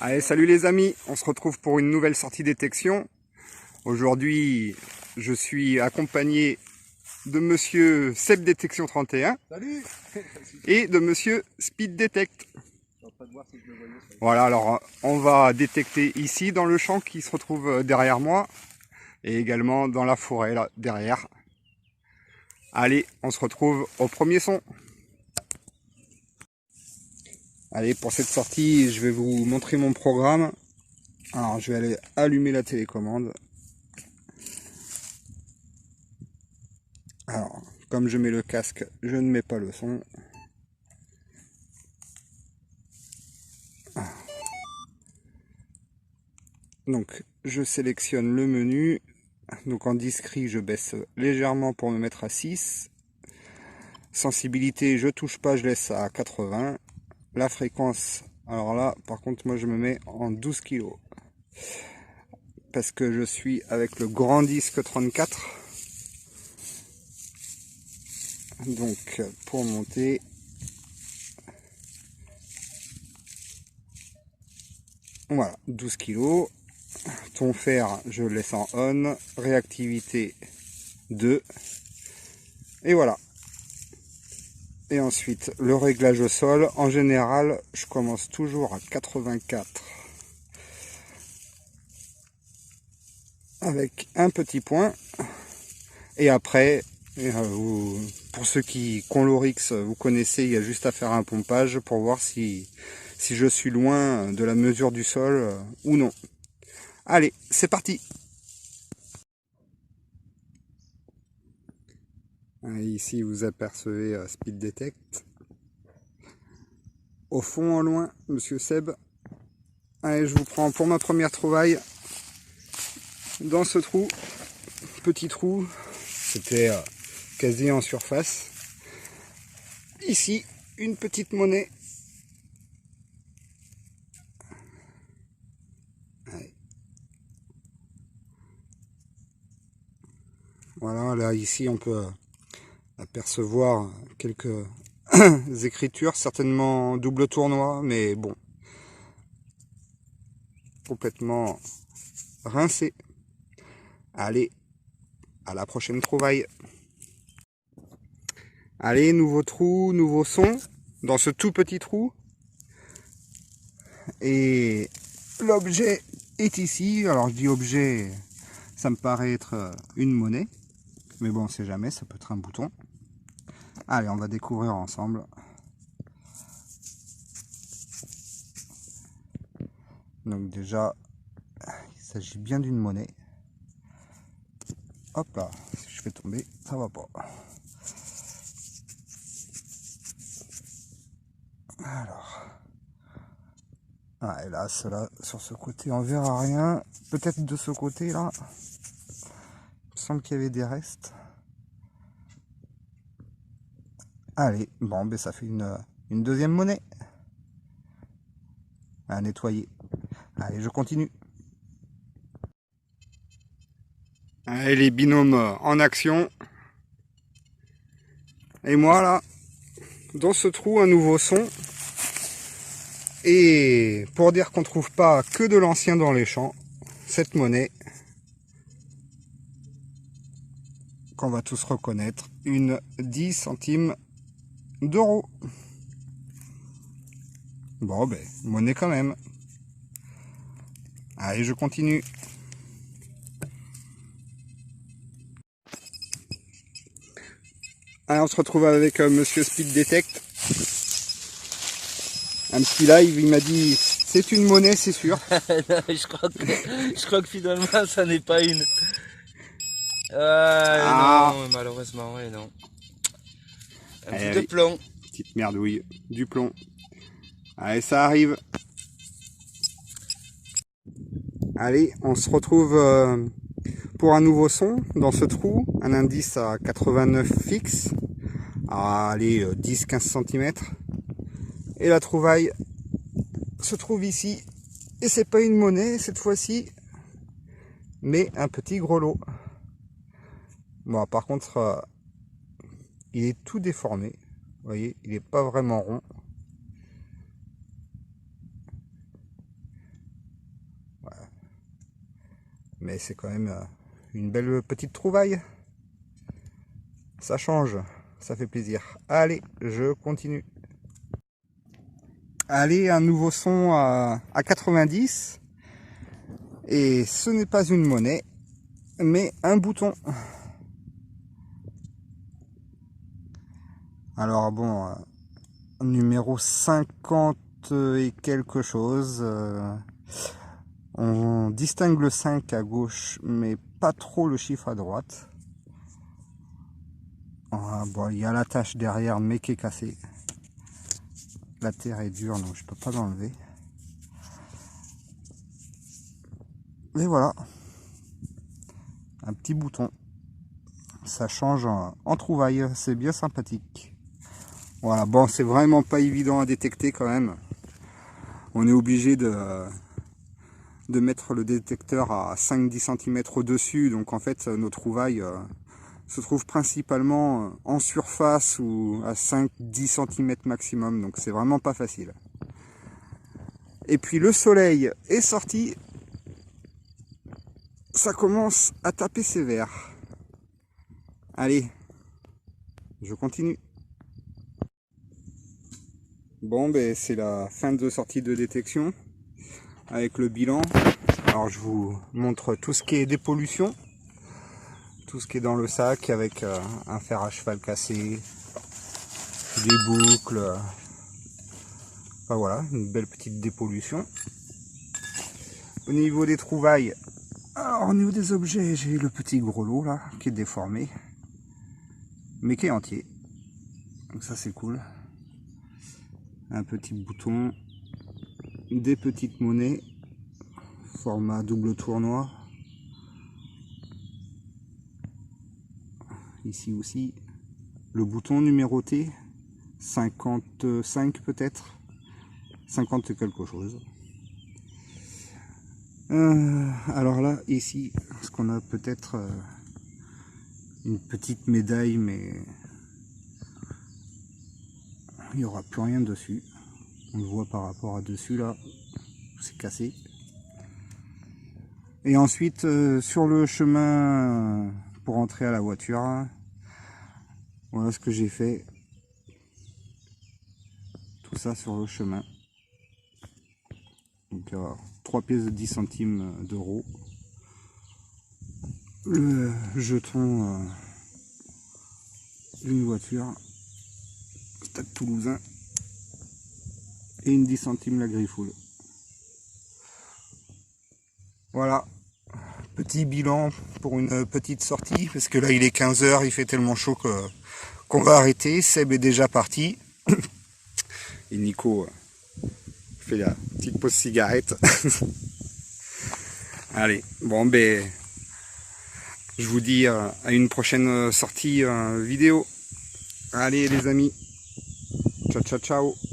Allez, salut les amis, on se retrouve pour une nouvelle sortie détection. Aujourd'hui, je suis accompagné de monsieur Seb Détection 31. Salut. Et de monsieur Speed Detect. Voilà, alors on va détecter ici dans le champ qui se retrouve derrière moi et également dans la forêt là derrière. Allez, on se retrouve au premier son. Allez, pour cette sortie, je vais vous montrer mon programme. Alors, je vais aller allumer la télécommande. Alors, comme je mets le casque, je ne mets pas le son. Donc, je sélectionne le menu. Donc, en discret, je baisse légèrement pour me mettre à 6. Sensibilité, je touche pas, je laisse à 80. La fréquence, alors là, par contre, moi, je me mets en 12 kg. Parce que je suis avec le grand disque 34. Donc, pour monter, voilà, 12 kg. Ton fer, je le laisse en on. Réactivité 2. Et voilà. Et ensuite, le réglage au sol. En général, je commence toujours à 84. Avec un petit point. Et après, pour ceux qui ont l'Oryx, vous connaissez, il y a juste à faire un pompage pour voir si je suis loin de la mesure du sol ou non. Allez, c'est parti. Ici, vous apercevez Speed Detect. Au fond, en loin, monsieur Seb. Allez, je vous prends pour ma première trouvaille. Dans ce trou, petit trou, c'était quasi en surface. Ici, une petite monnaie. Allez. Voilà, là, ici, on peut apercevoir quelques écritures, certainement double tournoi, mais bon, complètement rincé. Allez, à la prochaine trouvaille. Allez, nouveau trou, nouveau son, dans ce tout petit trou. Et l'objet est ici. Alors je dis objet, ça me paraît être une monnaie. Mais bon, on sait jamais, ça peut être un bouton. Allez, on va découvrir ensemble. Donc déjà, il s'agit bien d'une monnaie. Hop là, si je fais tomber, ça va pas. Alors. Ah, et là, cela, sur ce côté, on verra rien. Peut-être de ce côté là. Il me semble qu'il y avait des restes. Allez, bon, ben ça fait une deuxième monnaie. À nettoyer. Allez, je continue. Allez, les binômes en action. Et moi là, dans ce trou, un nouveau son. Et pour dire qu'on ne trouve pas que de l'ancien dans les champs, cette monnaie qu'on va tous reconnaître, une 10 centimes d'euros. Bon, ben, monnaie quand même. Allez, je continue. Allez, on se retrouve avec monsieur Speed Detect. Un petit live, il m'a dit, c'est une monnaie, c'est sûr. Non, je crois que finalement, ça n'est pas une. Non, malheureusement, ouais, non. Un Allez, peu de allez, plomb. petite merdouille, du plomb. Allez, ça arrive. Allez, on se retrouve pour un nouveau son dans ce trou. Un indice à 89 fixe. À aller 10-15 cm. Et la trouvaille se trouve ici. Et c'est pas une monnaie cette fois-ci, mais un petit grelot. Bon, par contre, il est tout déformé. Vous voyez, il n'est pas vraiment rond. Mais c'est quand même une belle petite trouvaille. Ça change, ça fait plaisir. Allez, je continue. Allez, un nouveau son à 90. Et ce n'est pas une monnaie, mais un bouton. Alors bon, numéro 50 et quelque chose. On distingue le 5 à gauche, mais pas trop le chiffre à droite. Ah, bon, il y a la tache derrière, mais qui est cassée. La terre est dure, donc je peux pas l'enlever. Et voilà, un petit bouton. Ça change en trouvaille, c'est bien sympathique. Voilà, bon, c'est vraiment pas évident à détecter quand même. On est obligé de mettre le détecteur à 5-10 cm au-dessus. Donc en fait, nos trouvailles se trouvent principalement en surface ou à 5-10 cm maximum. Donc c'est vraiment pas facile. Et puis le soleil est sorti. Ça commence à taper sévère. Allez, je continue. Bon, ben c'est la fin de sortie de détection avec le bilan. Alors je vous montre tout ce qui est dépollution, tout ce qui est dans le sac avec un fer à cheval cassé, des boucles. Enfin voilà, une belle petite dépollution. Au niveau des trouvailles, alors au niveau des objets, j'ai le petit grelot là qui est déformé, mais qui est entier. Donc ça c'est cool. Un petit bouton, des petites monnaies, format double tournoi. Ici aussi, le bouton numéroté, 55 peut-être, 50 quelque chose. Alors là, ici, ce qu'on a peut-être une petite médaille, mais il n'y aura plus rien dessus. On le voit par rapport à dessus là, c'est cassé. Et ensuite, sur le chemin pour entrer à la voiture, voilà ce que j'ai fait. Tout ça sur le chemin. Donc 3 pièces de 10 centimes d'euros. Le jeton d'une voiture. Stade Toulousain. Et une 10 centimes la griffoule. Voilà. Petit bilan pour une petite sortie. Parce que là il est 15 h, il fait tellement chaud qu'on va arrêter. Seb est déjà parti. Et Nico fait la petite pause cigarette. Allez, bon ben je vous dis à une prochaine sortie vidéo. Allez les amis, ciao ciao ciao.